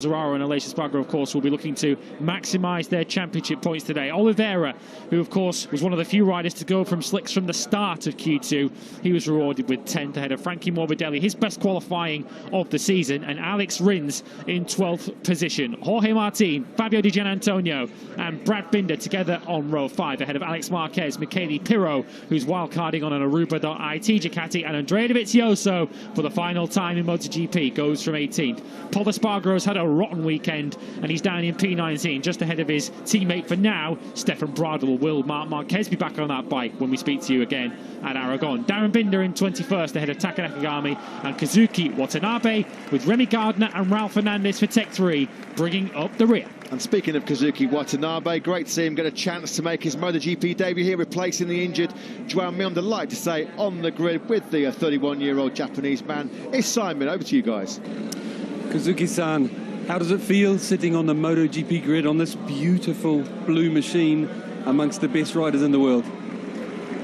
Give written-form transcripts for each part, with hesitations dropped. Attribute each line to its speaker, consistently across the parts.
Speaker 1: Zerara and Aleix Espargaro, of course, will be looking to maximise their championship points today. Oliveira, who, of course, was one of the few riders to go from slicks from the start of Q2, he was rewarded with 10th ahead of Frankie Morbidelli, his best qualifying of the season, and Alex Rins in 12th position. Jorge Martin, Fabio Di Gianantonio and Brad Binder together on row 5 ahead of Alex Marquez, Michele Pirro, who's wildcarding on an Aruba.it Ducati, and Andrea Dovizioso for the final time in MotoGP goes from 18th. Paul Espargaro's had a rotten weekend and he's down in P19 just ahead of his teammate for now, Stefan Bradl. Will Marc Marquez be back on that bike when we speak to you again at Aragon? Darren Binder in 21st ahead of Taka Nakagami and Kazuki Watanabe, with Remy Gardner and Ralph Fernandez for Tech 3 bringing up the rear.
Speaker 2: And speaking of Kazuki Watanabe, great to see him get a chance to make his MotoGP debut here, replacing the injured Joao Mir. I'm delighted to say on the grid with the 31-year-old Japanese man. It's Simon, over to you guys.
Speaker 3: Kazuki-san, how does it feel sitting on the MotoGP grid on this beautiful blue machine amongst the best riders in the world?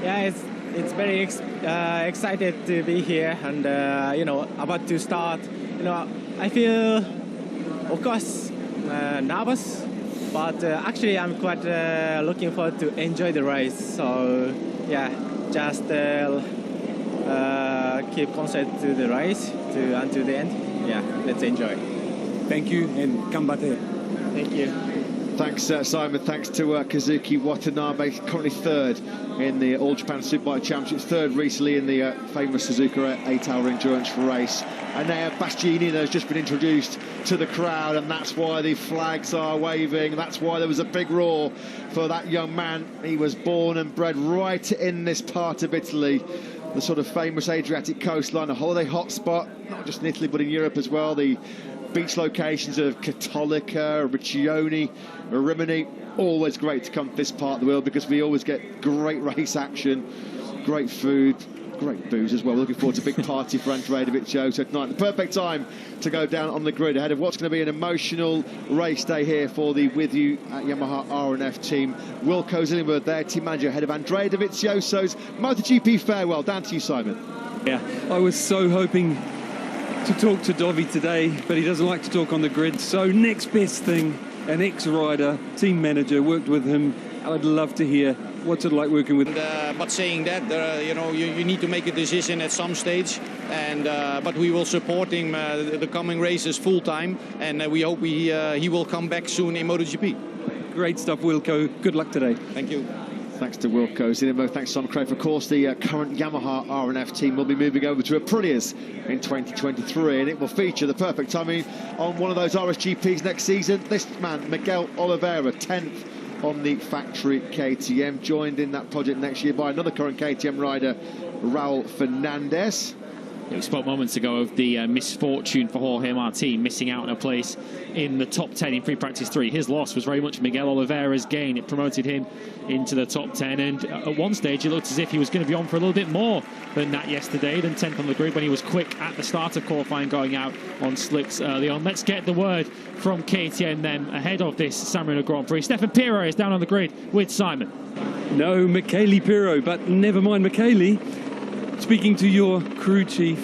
Speaker 4: Yeah, it's very excited to be here and about to start. I feel, of course, nervous, but actually I'm quite looking forward to enjoy the race. So yeah, just keep concentrated to the race until the end. Yeah, let's enjoy.
Speaker 3: Thank you and ganbatte.
Speaker 4: Thank you.
Speaker 2: Thanks, Simon. Thanks to Kazuki Watanabe, currently third in the All Japan Superbike Championships, third recently in the famous Suzuka 8-hour endurance race. And now Bastianini has just been introduced to the crowd, and that's why the flags are waving. That's why there was a big roar for that young man. He was born and bred right in this part of Italy, the sort of famous Adriatic coastline, a holiday hotspot, not just in Italy but in Europe as well. The beach locations of Cattolica, Riccione, Rimini, always great to come to this part of the world because we always get great race action, great food, great booze as well. We're looking forward to a big party for Andrea Dovizioso tonight. The perfect time to go down on the grid ahead of what's going to be an emotional race day here for the With You at Yamaha R&F team. Wilco Zillingberg, their team manager, ahead of Andrea Dovizioso's MotoGP farewell. Down to you, Simon.
Speaker 3: Yeah, I was so hoping to talk to Dovi today, but he doesn't like to talk on the grid. So next best thing, an ex-rider, team manager, worked with him. I'd love to hear what's it like working with him.
Speaker 5: But saying that, you need to make a decision at some stage, and but we will support him the coming races full time, and we hope he will come back soon in MotoGP.
Speaker 3: Great stuff, Wilco. Good luck today.
Speaker 5: Thank you.
Speaker 2: Thanks to Wilco Zinimo, thanks to Simon Craig. Of course, the current Yamaha R&F team will be moving over to Aprilia's in 2023, and it will feature the perfect timing on one of those RSGPs next season. This man, Miguel Oliveira, 10th on the factory KTM, joined in that project next year by another current KTM rider, Raul Fernandez.
Speaker 1: We spoke moments ago of the misfortune for Jorge Martin, missing out on a place in the top 10 in Free Practice 3. His loss was very much Miguel Oliveira's gain. It promoted him into the top 10, and at one stage it looked as if he was going to be on for a little bit more than that yesterday, than 10th on the grid when he was quick at the start of qualifying, going out on slicks early on. Let's get the word from KTM then ahead of this San Marino Grand Prix. Stefan Pirro is down on the grid with Simon.
Speaker 3: No, Michele Pirro, but never mind Michele. Speaking to your crew chief,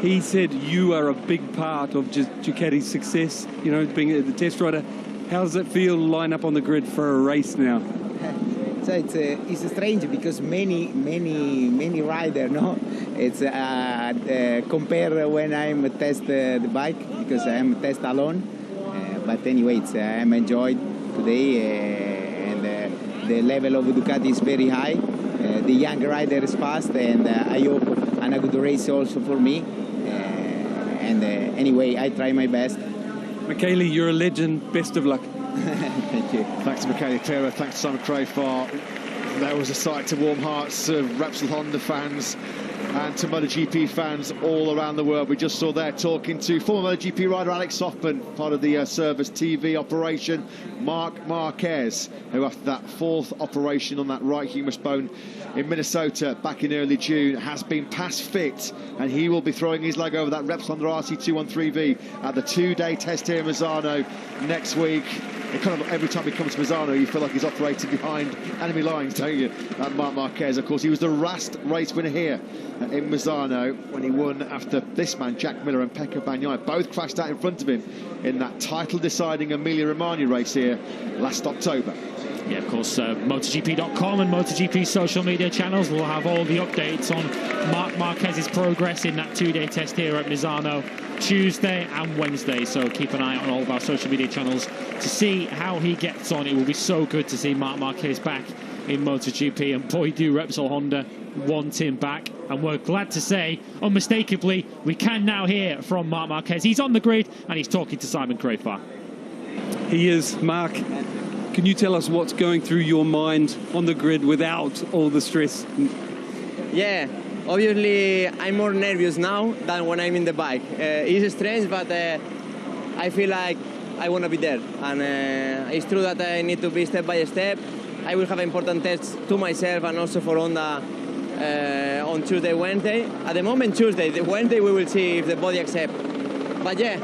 Speaker 3: he said you are a big part of Ducati's success, being the test rider. How does it feel to line up on the grid for a race now?
Speaker 6: So it's strange because many riders, no? It's compare when I'm test the bike because I'm test alone. But anyway, I'm enjoyed today, and the level of Ducati is very high. The young rider is fast, and I hope a good race also for me. Anyway, I try my best.
Speaker 3: Michele, you're a legend. Best of luck.
Speaker 6: Thank you.
Speaker 2: Thanks to Michele Pirro, thanks to Simon Craig. That was a sight to warm hearts of Repsol Honda fans and to MotoGP fans all around the world. We just saw there talking to former MotoGP rider Alex Hoffman, part of the Service TV operation, Marc Marquez, who after that fourth operation on that right humerus bone in Minnesota back in early June has been past fit, and he will be throwing his leg over that Repsol Honda RC213V at the two-day test here in Misano next week. And kind of every time he comes to Misano, you feel like he's operating behind enemy lines, don't you? Marc Marquez, of course, he was the last race winner here in Misano when he won after this man, Jack Miller and Pecco Bagnaia, both crashed out in front of him in that title-deciding Emilia-Romagna race here last October.
Speaker 1: Yeah, of course, MotoGP.com and MotoGP social media channels will have all the updates on Marc Marquez's progress in that two-day test here at Misano, Tuesday and Wednesday. So keep an eye on all of our social media channels to see how he gets on. It will be so good to see Marc Marquez back in MotoGP, and boy, do Repsol Honda want him back. And we're glad to say, unmistakably, we can now hear from Marc Marquez. He's on the grid and he's talking to Simon Crafar.
Speaker 3: He is. Marc, can you tell us what's going through your mind on the grid without all the stress?
Speaker 7: Yeah, obviously I'm more nervous now than when I'm in the bike. It's strange, but I feel like I want to be there. And it's true that I need to be step by step. I will have important tests to myself and also for Honda on Tuesday, Wednesday. At the moment, Tuesday. Wednesday we will see if the body accepts. But yeah,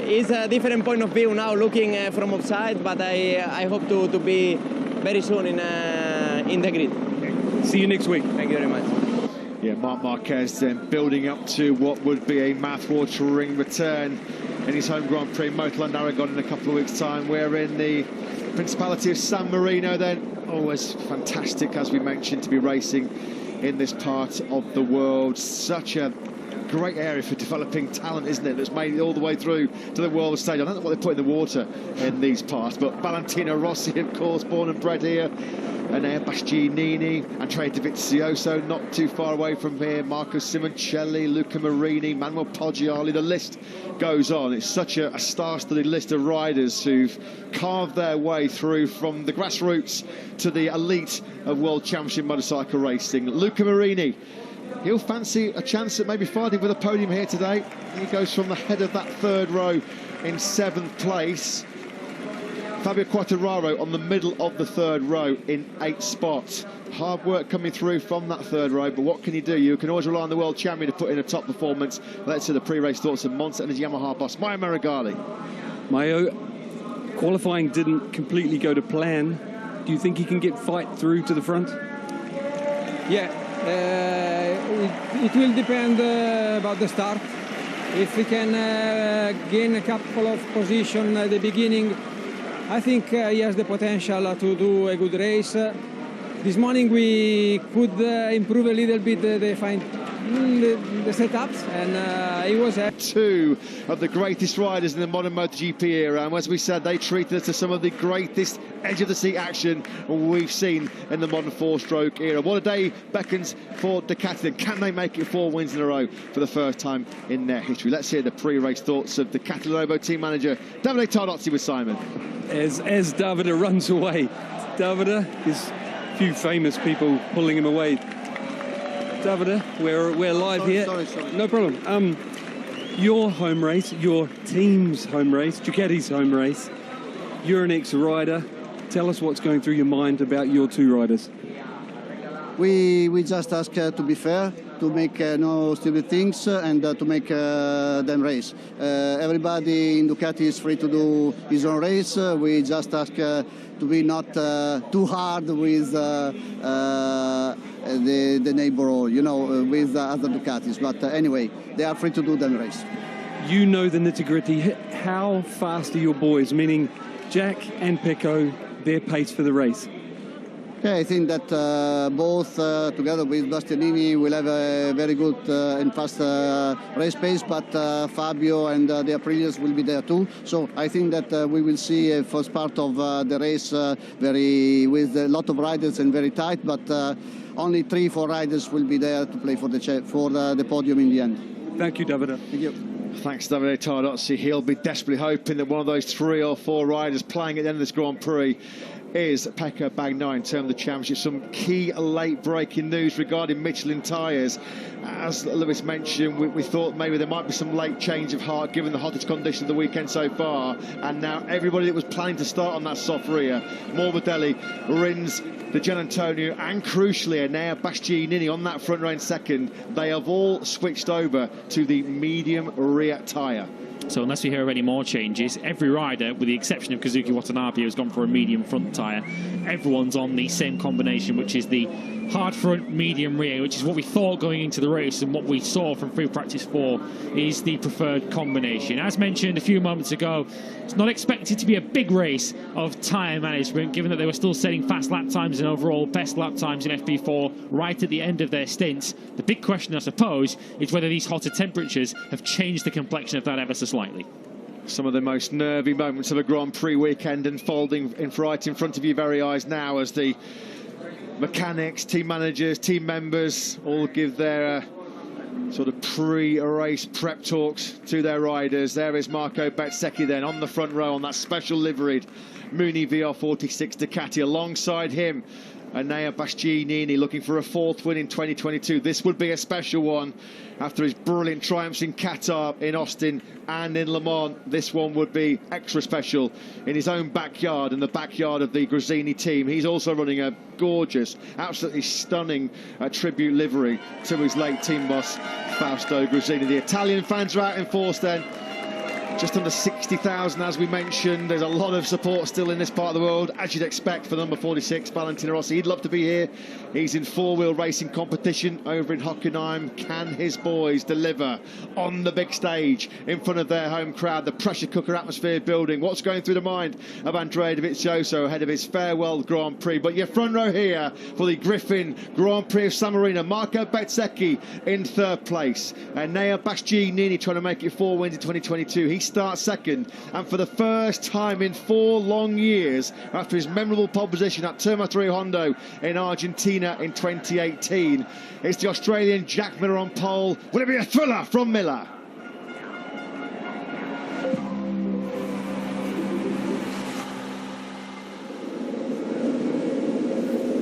Speaker 7: it's a different point of view now looking from outside, but I hope to be very soon in the grid.
Speaker 3: See you next week.
Speaker 7: Thank you very much.
Speaker 2: Yeah, Marc Marquez then building up to what would be a mouth-watering return in his home Grand Prix, Motorland Aragon, in a couple of weeks' time. We're in the Principality of San Marino then. Always fantastic, as we mentioned, to be racing in this part of the world. Such a great area for developing talent, isn't it? That's made it all the way through to the world stage. I don't know what they put in the water in these parts, but Valentino Rossi, of course, born and bred here. And Bastianini, Andrea Dovizioso, not too far away from here. Marco Simoncelli, Luca Marini, Manuel Poggiali. The list goes on. It's such a star-studded list of riders who've carved their way through from the grassroots to the elite of World Championship motorcycle racing. Luca Marini, he'll fancy a chance at maybe fighting for the podium here today. He goes from the head of that third row in 7th place. Fabio Quartararo on the middle of the third row in 8th spot. Hard work coming through from that third row, but what can you do? You can always rely on the world champion to put in a top performance. Let's see the pre-race thoughts of Monza and his Yamaha boss, Maio Meregali.
Speaker 3: Maio, qualifying didn't completely go to plan. Do you think he can fight through to the front?
Speaker 8: Yeah, it will depend about the start. If we can gain a couple of positions at the beginning, I think he has the potential to do a good race. This morning we could improve a little bit the setups, and he was
Speaker 2: two of the greatest riders in the modern MotoGP era, and as we said, they treated us to some of the greatest edge-of-the-seat action we've seen in the modern four-stroke era. What a day beckons for Ducati. Can they make it 4 wins in a row for the first time in their history? Let's hear the pre-race thoughts of Ducati Lenovo team manager Davide Tardozzi with Simon.
Speaker 3: As Davide runs away, Davide, there's a few famous people pulling him away. Davide, we're live here.
Speaker 9: Sorry.
Speaker 3: No problem. Your home race, your team's home race, Ducati's home race. You're an ex-rider. Tell us what's going through your mind about your two riders.
Speaker 9: We just ask to be fair, to make no stupid things, and to make them race. Everybody in Ducati is free to do his own race. We just ask to be not too hard with the neighbor, you know, with other Ducatis. But anyway, they are free to do them race.
Speaker 3: You know the nitty-gritty. How fast are your boys, meaning Jack and Pecco, their pace for the race?
Speaker 9: Okay, I think that both together with Bastianini will have a very good and fast race pace, but Fabio and the Aprilias will be there too. So I think that we will see a first part of the race with a lot of riders and very tight, but only 3-4 riders will be there to play for the podium in the end.
Speaker 3: Thank you, Davide.
Speaker 9: Thank you.
Speaker 2: Thanks, Davide Tardozzi. He'll be desperately hoping that one of those 3 or 4 riders playing at the end of this Grand Prix is Pecco Bagnaia in terms of the championship. Some key late breaking news regarding Michelin tyres. As Lewis mentioned, we thought maybe there might be some late change of heart given the hottest conditions of the weekend so far, and now everybody that was planning to start on that soft rear, Morbidelli, Rins, the Gian Antonio, and crucially Enea Bastianini on that front row in second, they have all switched over to the medium rear tyre.
Speaker 1: So unless we hear of any more changes, every rider, with the exception of Kazuki Watanabe, has gone for a medium front tyre. Everyone's on the same combination, which is the hard front, medium rear, which is what we thought going into the race and what we saw from free practice 4 is the preferred combination. As mentioned a few moments ago, it's not expected to be a big race of tyre management, given that they were still setting fast lap times and overall best lap times in FP4 right at the end of their stints. The big question, I suppose, is whether these hotter temperatures have changed the complexion of that ever so slightly.
Speaker 2: Some of the most nervy moments of a Grand Prix weekend unfolding right in front of your very eyes now as the mechanics, team managers, team members all give their sort of pre-race prep talks to their riders. There is Marco Bezzecchi then on the front row on that special liveried Muni VR46 Ducati. Alongside him, Enea Bastianini looking for a 4th win in 2022. This would be a special one after his brilliant triumphs in Qatar, in Austin and in Le Mans. This one would be extra special in his own backyard, in the backyard of the Gresini team. He's also running a gorgeous, absolutely stunning tribute livery to his late team boss, Fausto Gresini. The Italian fans are out in force then. Just under 60,000, as we mentioned. There's a lot of support still in this part of the world, as you'd expect for number 46, Valentino Rossi. He'd love to be here. He's in 4-wheel racing competition over in Hockenheim. Can his boys deliver on the big stage in front of their home crowd? The pressure cooker atmosphere building. What's going through the mind of Andrea Dovizioso ahead of his farewell Grand Prix? But your front row here for the Griffin Grand Prix of San Marino. Marco Bezzecchi in 3rd place. And Enea Bastianini trying to make it 4 wins in 2022. He starts 2nd, and for the first time in 4 long years, after his memorable pole position at Termo 3 Hondo in Argentina in 2018, it's the Australian Jack Miller on pole. Will it be a thriller from Miller?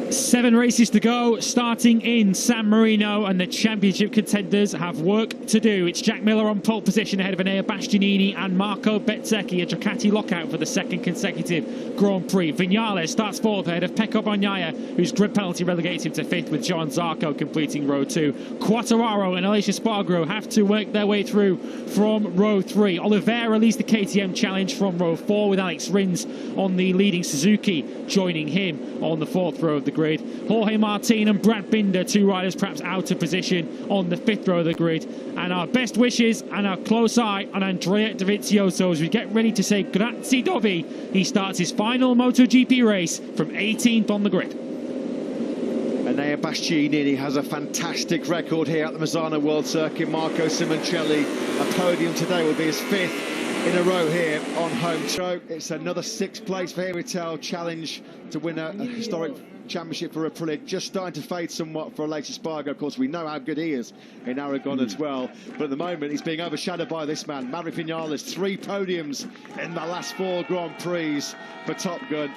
Speaker 1: 7 races to go, starting in San Marino, and the championship contenders have work to do. It's Jack Miller on pole position ahead of Enea Bastianini and Marco Bezzecchi, a Ducati lockout for the 2nd consecutive Grand Prix. Viñales starts 4th ahead of Pecco Bagnaia, whose grid penalty relegates him to 5th, with Johan Zarco completing row 2. Quartararo and Alicia Spargaro have to work their way through from row 3. Oliveira leads the KTM challenge from row 4, with Alex Rins on the leading Suzuki joining him on the 4th row of the grid. Jorge Martin and Brad Binder, 2 riders perhaps out of position on the 5th row of the grid. And our best wishes and our close eye on Andrea Dovizioso as we get ready to say grazie Dovi. He starts his final MotoGP race from 18th on the grid.
Speaker 2: Enea Bastianini has a fantastic record here at the Misano World Circuit. Marco Simoncelli, a podium today, will be his 5th in a row here on home track. It's another 6th place for Heritel challenge to win a historic championship for Aprilia, just starting to fade somewhat for Aleix Espargaro. Of course, we know how good he is in Aragon as well, but at the moment he's being overshadowed by this man, Maverick Viñales. 3 podiums in the last 4 Grand Prix for Top Gun.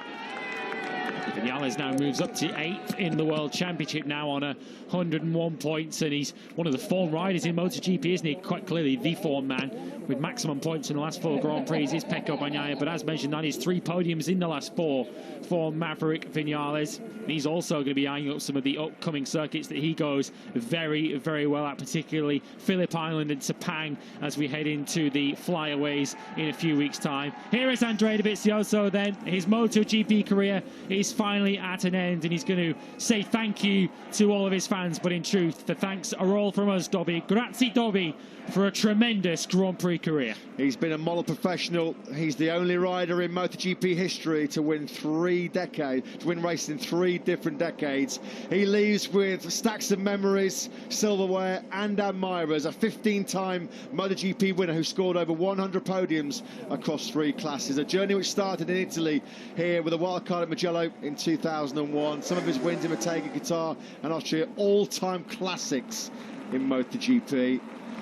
Speaker 1: Viñales now moves up to 8th in the World Championship now on 101 points, and he's one of the form riders in MotoGP, isn't he? Quite clearly the form man with maximum points in the last 4 Grand Prix is Pecco Bagnaia, but as mentioned, that is 3 podiums in the last 4 for Maverick Viñales. He's also going to be eyeing up some of the upcoming circuits that he goes very, very well at, particularly Phillip Island and Sepang as we head into the flyaways in a few weeks' time. Here is Andrea Dovizioso then. His MotoGP career is finally at an end, and he's going to say thank you to all of his fans, but in truth, the thanks are all from us, Dobby. Grazie, Dobby, for a tremendous Grand Prix career.
Speaker 2: He's been a model professional. He's the only rider in MotoGP history to win 3 decades, to win races in 3 different decades. He leaves with stacks of memories, silverware and admirers. A 15-time MotoGP winner who scored over 100 podiums across 3 classes. A journey which started in Italy here with a wildcard at Mugello in 2001. Some of his wins in Motogp, Qatar and Austria, all-time classics in MotoGP.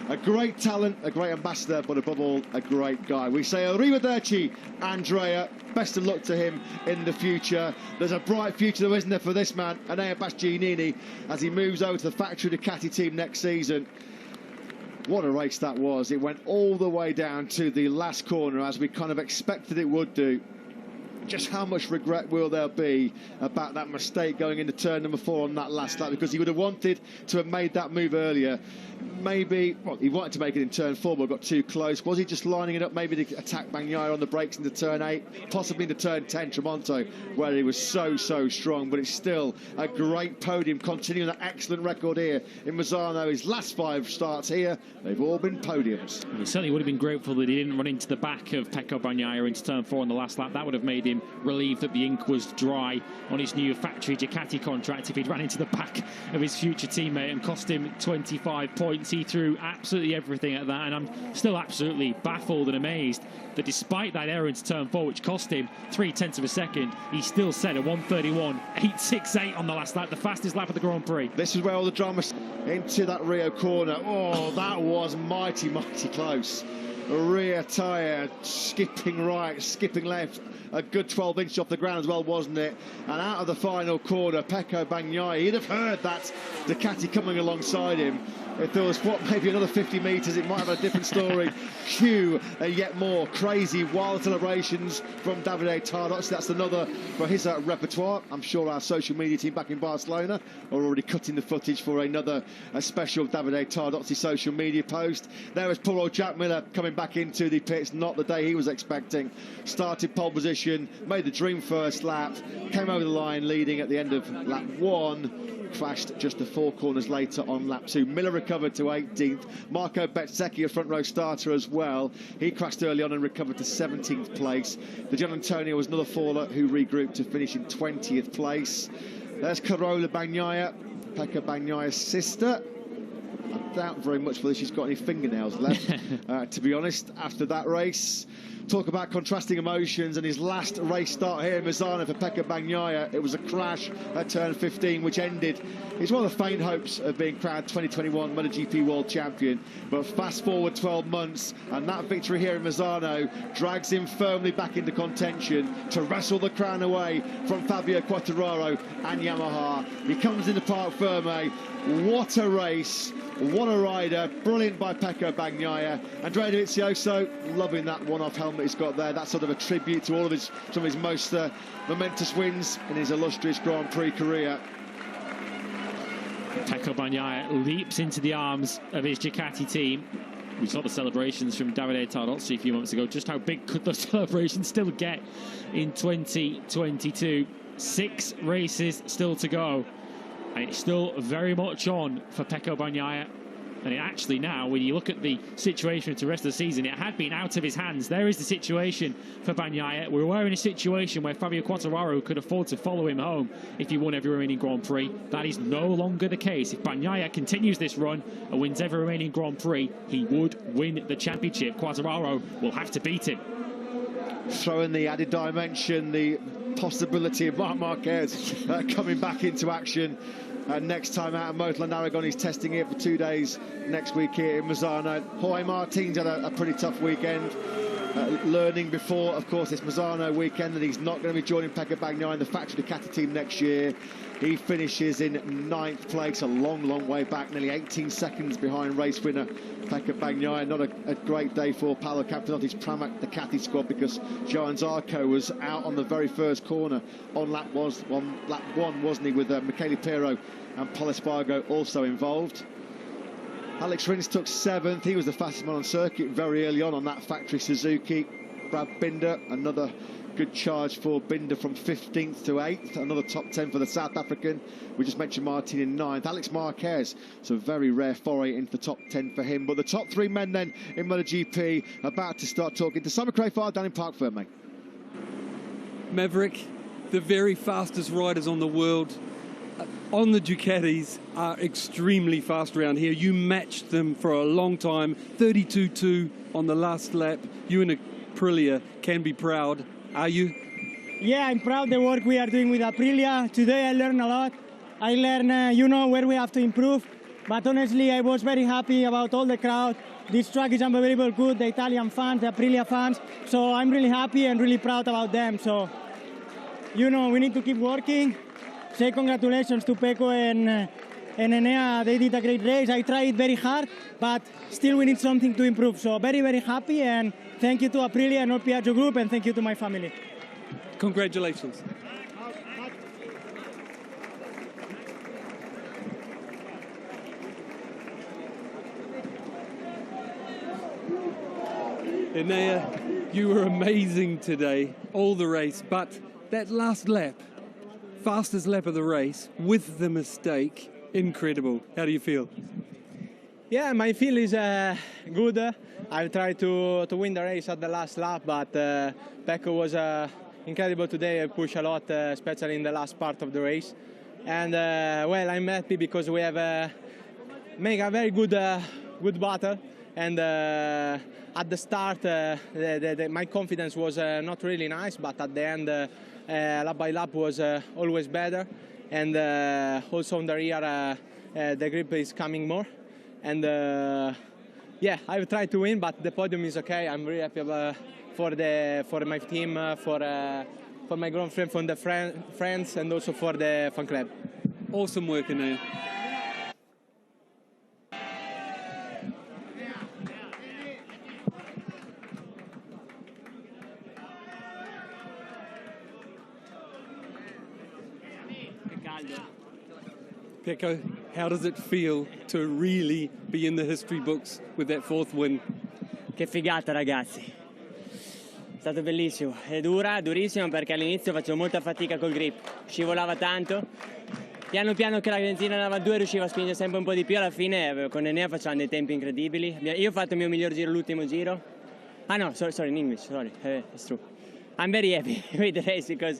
Speaker 2: A great talent, a great ambassador, but above all, a great guy. We say arrivederci, Andrea. Best of luck to him in the future. There's a bright future, though, isn't there, for this man, Enea Bastianini, as he moves over to the factory Ducati team next season. What a race that was. It went all the way down to the last corner, as we kind of expected it would do. just how much regret will there be about that mistake going into turn number 4 on that last lap, because he would have wanted to have made that move earlier. Maybe, well, he wanted to make it in turn 4 but got too close. Was he just lining it up maybe to attack Bagnaia on the brakes into turn 8, possibly into turn 10, Tremonto, where he was so strong? But it's still a great podium, continuing that excellent record here in Misano. His last 5 starts here, they've all been podiums.
Speaker 1: He certainly would have been grateful that he didn't run into the back of Pecco Bagnaia into turn 4 on the last lap. That would have made him relieved that the ink was dry on his new factory Ducati contract if he'd ran into the back of his future teammate and cost him 25 points. He threw absolutely everything at that, and I'm still absolutely baffled and amazed that despite that error into turn 4, which cost him 0.3 of a second, he still set a 1:31.868 on the last lap, the fastest lap of the Grand Prix.
Speaker 2: This is where all the drama into that Rio corner. Oh, that was mighty close. Rear tyre skipping right, skipping left, a good 12 inches off the ground as well, wasn't it? And out of the final corner, Pecco Bagnaia, he'd have heard that Ducati coming alongside him. If there was, maybe another 50 metres, it might have a different story. Cue yet more crazy, wild celebrations from Davide Tardozzi. That's another for his repertoire. I'm sure our social media team back in Barcelona are already cutting the footage for another special Davide Tardozzi social media post. There was poor old Jack Miller coming back into the pits, not the day he was expecting. Started pole position, made the dream first lap, came over the line leading at the end of lap 1. Crashed just the 4 corners later on lap 2. Miller recovered to 18th. Marco Bezzecchi, a front row starter as well. He crashed early on and recovered to 17th place. The Gian Antonio was another faller who regrouped to finish in 20th place. There's Carola Bagnaia, Pecco Bagnaia's sister. I doubt very much whether she's got any fingernails left, to be honest, after that race. Talk about contrasting emotions, and his last race start here in Misano for Pecco Bagnaia, it was a crash at turn 15 which ended. It's one of the faint hopes of being crowned 2021 Motogp World Champion, but fast forward 12 months and that victory here in Misano drags him firmly back into contention to wrestle the crown away from Fabio Quartararo and Yamaha. He comes into Parc Ferme. What a race, what a rider, brilliant by Pecco Bagnaia. Andrea Dovizioso loving that one-off helmet he's got there. That's sort of a tribute to all of his, some of his most momentous wins in his illustrious Grand Prix career.
Speaker 1: Pecco Bagnaia leaps into the arms of his Ducati team. We saw the celebrations from Davide Tardozzi a few months ago. Just how big could those celebrations still get in 2022? 6 races still to go. And it's still very much on for Pecco Bagnaia. And it actually now, when you look at the situation for the rest of the season, it had been out of his hands. There is the situation for Bagnaia. We're in a situation where Fabio Quartararo could afford to follow him home if he won every remaining Grand Prix. That is no longer the case. If Bagnaia continues this run and wins every remaining Grand Prix, he would win the championship. Quartararo will have to beat him.
Speaker 2: Throw in the added dimension, the possibility of Marc Marquez coming back into action. Next time out of Motorland Aragon, he's testing it for 2 days next week here in Misano. Jorge Martin's had a pretty tough weekend, learning before, of course, this Misano weekend that he's not going to be joining Pecco Bagnaia in the factory Ducati team next year. He finishes in 9th place, a long way back, nearly 18 seconds behind race winner Pecco Bagnaia. Not a great day for Paolo Capinotti's Pramac Ducati squad, because Johan Zarco was out on the very first corner on lap 1, wasn't he, with Michele Pirro and Pol Espargaro also involved. Alex Rins took 7th. He was the fastest man on circuit very early on that factory Suzuki. Brad Binder, another good charge for Binder from 15th to 8th. Another top 10 for the South African. We just mentioned Martin in 9th. Alex Marquez, it's a very rare foray into the top 10 for him. But the top 3 men then in MotoGP about to start talking to Simon Crafard down in Parc Ferme.
Speaker 3: Maverick, the very fastest riders on the world on the Ducatis are extremely fast around here. You matched them for a long time. 32.2 on the last lap. You and Aprilia can be proud. Are you?
Speaker 10: Yeah, I'm proud of the work we are doing with Aprilia. Today I learned a lot. I learned, where we have to improve. But honestly, I was very happy about all the crowd. This track is unbelievable good, the Italian fans, the Aprilia fans. So I'm really happy and really proud about them. So, we need to keep working. Say congratulations to Pecco and Enea. They did a great race. I tried very hard, but still we need something to improve. So very happy, and thank you to Aprilia and all Piaggio Group, and thank you to my family.
Speaker 3: Congratulations. Enea, you were amazing today, all the race, but that last lap, fastest lap of the race, with the mistake, incredible. How do you feel?
Speaker 4: Yeah, my feel is good. I tried to win the race at the last lap, but Pecco was incredible today. I pushed a lot, especially in the last part of the race. And well, I'm happy because we have make a very good battle. And at the start, my confidence was not really nice, but at the end, lap by lap was always better. And also on the rear, the grip is coming more. And yeah, I've tried to win, but the podium is okay. I'm really happy for my team, for my girlfriend, for the friends, and also for the fan club.
Speaker 3: Awesome work, Enea. Pecco, how does it feel to really be in the history books with that fourth win?
Speaker 11: Che figata, ragazzi. È stato bellissimo. È durissimo perché all'inizio facevo molta fatica col grip. Scivolava tanto. Piano piano che la benzina andava a 2 riuscivo a spingere sempre un po' di più. Alla fine con Enea facevamo dei tempi incredibili. Io ho fatto il mio miglior giro l'ultimo giro. Ah no, sorry, in English, sorry. It's true. I'm very happy with the race because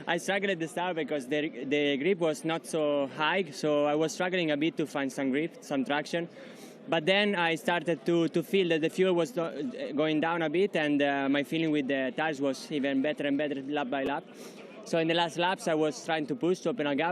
Speaker 11: I struggled at the start because the grip was not so high, so I was struggling a bit to find some grip, some traction. But then I started to feel that the fuel was going down a bit, and my feeling with the tires was even better and better lap by lap. So in the last laps I was trying to push to open a gap.